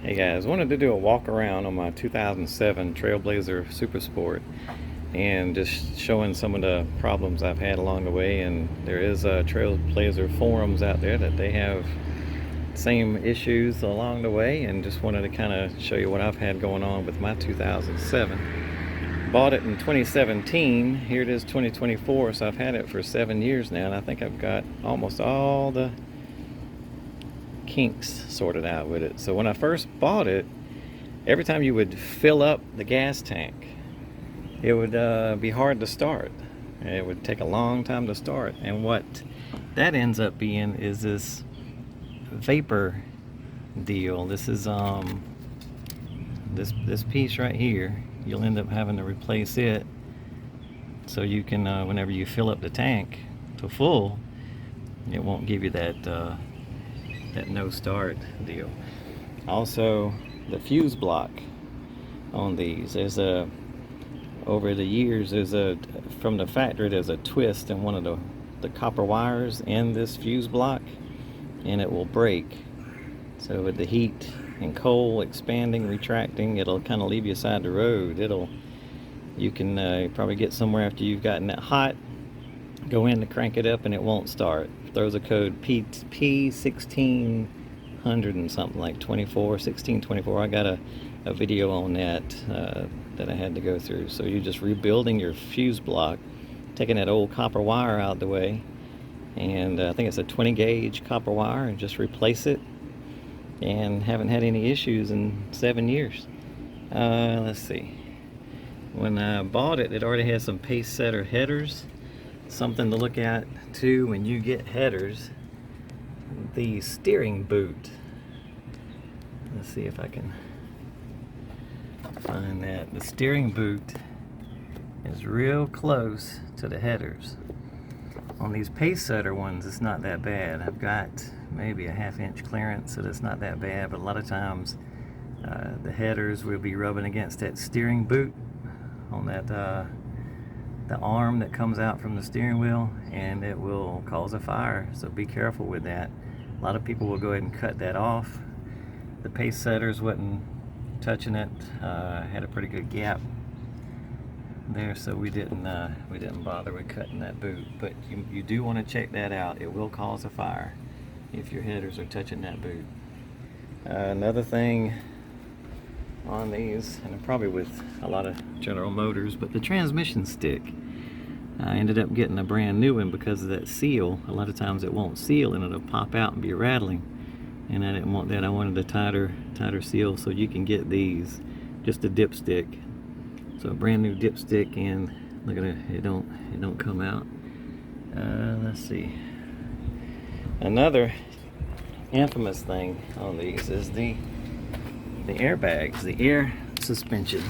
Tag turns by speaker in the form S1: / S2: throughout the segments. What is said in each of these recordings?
S1: Hey guys, wanted to do a walk around on my 2007 Trailblazer Super Sport and just showing some of the problems I've had along the way. And there is Trailblazer forums out there that they have same issues along the way, and just wanted to kind of show you what I've had going on with my 2007. Bought it in 2017. Here it is 2024, so I've had it for 7 years now, and I think I've got almost all the kinks sorted out with it. So when I first bought it, every time you would fill up the gas tank, it would be hard to start. It would take a long time to start, and what that ends up being is this vapor deal. This is this piece right here. You'll end up having to replace it so you can whenever you fill up the tank to full, it won't give you that no start deal. Also, the fuse block on these, there's a, over the years, there's a, from the factory, there's a twist in one of the copper wires in this fuse block, and it will break. So with the heat and cold expanding, retracting, it'll kind of leave you side the road. You can probably get somewhere after you've gotten that hot, go in to crank it up, and it won't start. Throws a code P1600 and something, like 1624. I got a video on that that I had to go through. So you're just rebuilding your fuse block, taking that old copper wire out of the way, and I think it's a 20 gauge copper wire, and just replace it, and haven't had any issues in 7 years. Let's see, when I bought it, it already had some pace setter headers. Something to look at too when you get headers, the steering boot. Let's see if I can find that. The steering boot is real close to the headers. On these pace setter ones, it's not that bad. I've got maybe a 1/2 inch clearance, so that's not that bad. But a lot of times the headers will be rubbing against that steering boot on that the arm that comes out from the steering wheel, and it will cause a fire. So be careful with that. A lot of people will go ahead and cut that off. The pace setters wasn't touching it. Had a pretty good gap there, so we didn't bother with cutting that boot. But you do want to check that out. It will cause a fire if your headers are touching that boot. Another thing on these, and probably with a lot of General Motors, but the transmission stick, I ended up getting a brand new one because of that seal. A lot of times it won't seal and it'll pop out and be rattling, and I didn't want that. I wanted a tighter seal. So you can get these, just a dipstick. So a brand new dipstick, and look at it, it don't come out. Let's see, another infamous thing on these is the airbags, the air suspension.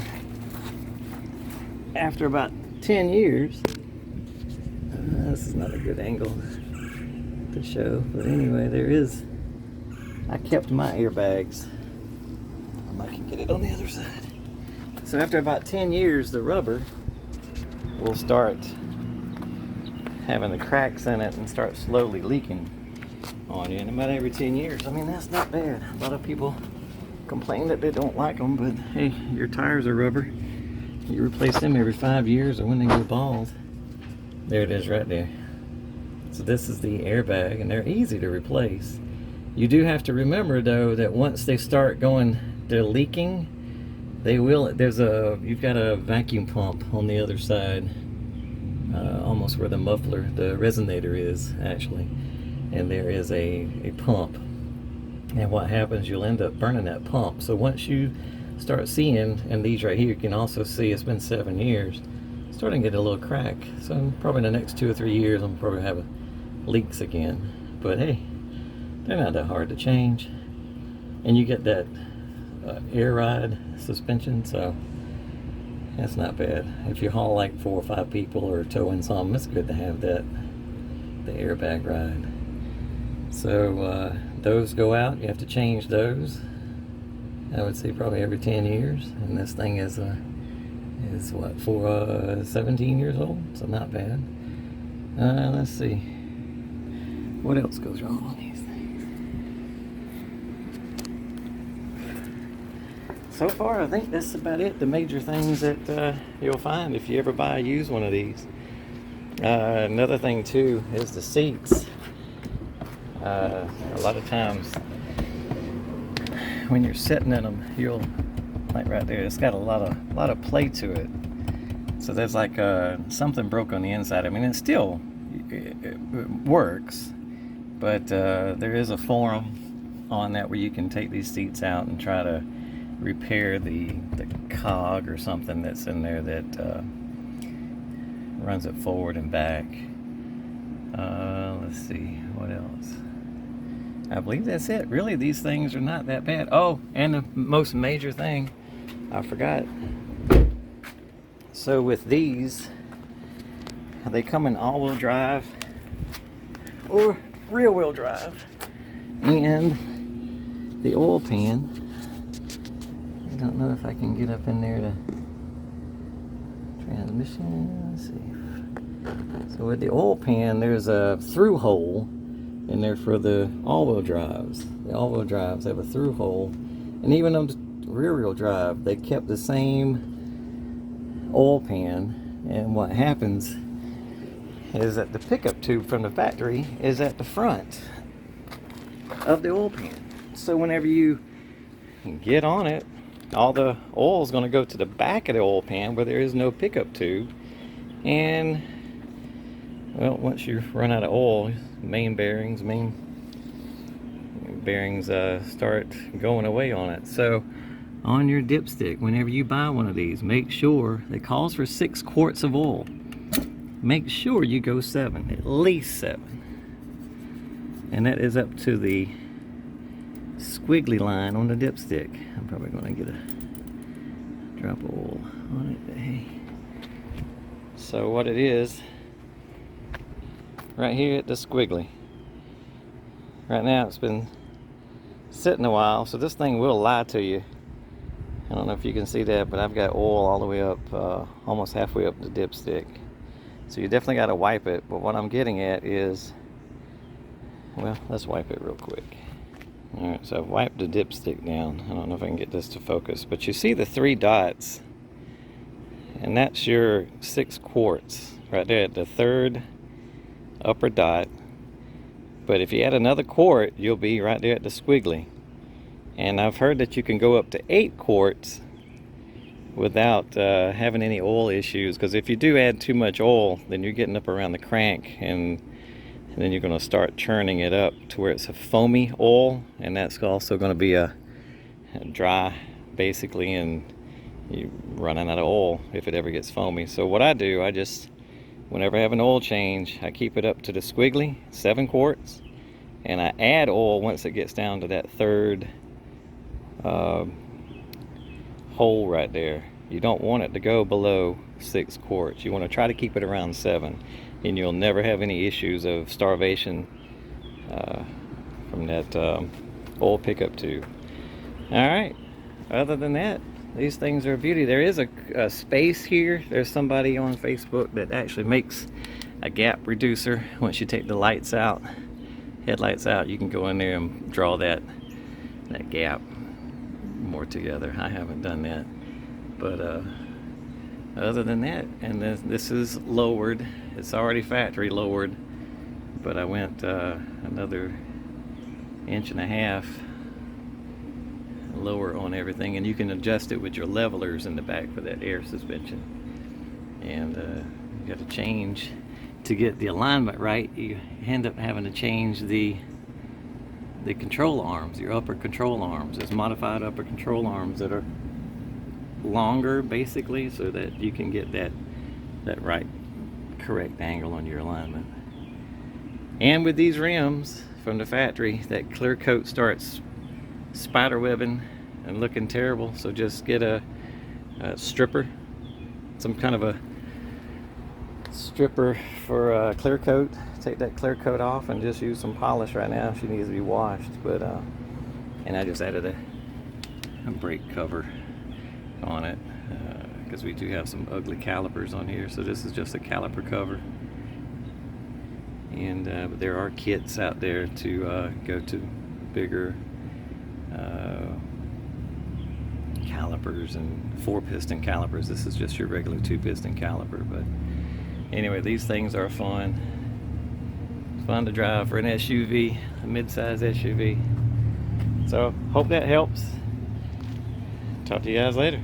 S1: After about 10 years, this is not a good angle to show, but anyway, I kept my airbags. I can get it on the other side. So after about 10 years, the rubber will start having the cracks in it and start slowly leaking on you. And about every 10 years, I mean, that's not bad. A lot of people complain that they don't like them, but hey, your tires are rubber. You replace them every 5 years, or when they go bald. There it is right there. So this is the airbag, and they're easy to replace. You do have to remember though that once they start they're leaking, you've got a vacuum pump on the other side, almost where the muffler, the resonator is actually, and there is a pump. And what happens, you'll end up burning that pump. So once you start seeing, and these right here, you can also see it's been 7 years, starting to get a little crack. So probably in the next 2 or 3 years, I'm probably have leaks again. But hey, they're not that hard to change. And you get that air ride suspension, so that's not bad. If you haul like 4 or 5 people or towing something, it's good to have the airbag ride. So those go out, you have to change those, I would say probably every 10 years, and this thing is what, 17 years old, so not bad. Let's see, what else goes wrong on these things. so far I think that's about it, the major things that you'll find if you ever buy a used one of these. Another thing too is the seats. A lot of times when you're sitting in them, you'll, like right there, it's got a lot of play to it. So there's like something broke on the inside. I mean, it still it works, but there is a forum on that where you can take these seats out and try to repair the cog or something that's in there that runs it forward and back. Let's see, what else? I believe that's it. Really, these things are not that bad. Oh, and the most major thing, I forgot. So with these, they come in all-wheel drive or rear-wheel drive. And the oil pan, I don't know if I can get up in there to transmission. Let's see. So with the oil pan, there's a through hole in there for the all-wheel drives. The all-wheel drives have a through hole, and even on the rear-wheel drive, they kept the same oil pan. And what happens is that the pickup tube from the factory is at the front of the oil pan. So whenever you get on it, all the oil is going to go to the back of the oil pan where there is no pickup tube. And well, once you run out of oil, main bearings start going away on it. So on your dipstick, whenever you buy one of these, make sure it calls for 6 quarts of oil. Make sure you go 7, at least 7. And that is up to the squiggly line on the dipstick. I'm probably going to get a drop of oil on it, but hey. So what it is, right here at the squiggly. Right now it's been sitting a while, so this thing will lie to you. I don't know if you can see that, but I've got oil all the way up, almost halfway up the dipstick. So you definitely got to wipe it, but what I'm getting at is, well, let's wipe it real quick. Alright, so I've wiped the dipstick down. I don't know if I can get this to focus, but you see the 3 dots, and that's your 6 quarts right there at the 3rd upper dot. But if you add another quart, you'll be right there at the squiggly. And I've heard that you can go up to 8 quarts without having any oil issues, because if you do add too much oil, then you're getting up around the crank, and then you're going to start churning it up to where it's a foamy oil, and that's also going to be a dry basically, and you're running out of oil if it ever gets foamy. So what I do, I just, whenever I have an oil change, I keep it up to the squiggly, 7 quarts, and I add oil once it gets down to that 3rd hole right there. You don't want it to go below 6 quarts. You want to try to keep it around 7, and you'll never have any issues of starvation from that oil pickup tube. Alright, other than that, these things are a beauty. There is a space here. There's somebody on Facebook that actually makes a gap reducer. Once you take the lights out, headlights out, you can go in there and draw that gap more together. I haven't done that, but other than that, and this is lowered. It's already factory lowered, but I went another 1.5 inches lower on everything, and you can adjust it with your levelers in the back for that air suspension. And you got to change to get the alignment right. You end up having to change the control arms, your upper control arms. There's modified upper control arms that are longer basically, so that you can get that right correct angle on your alignment. And with these rims from the factory, that clear coat starts spider webbing and looking terrible. So just get a stripper, some kind of a stripper for clear coat. Take that clear coat off and just use some polish. Right now she needs to be washed, but and I just added a brake cover on it because we do have some ugly calipers on here. So this is just a caliper cover, and but there are kits out there to go to bigger calipers calipers and 4-piston calipers. This is just your regular 2-piston caliper. But anyway, these things are fun. It's fun to drive for an SUV, a mid-size SUV. So hope that helps. Talk to you guys later.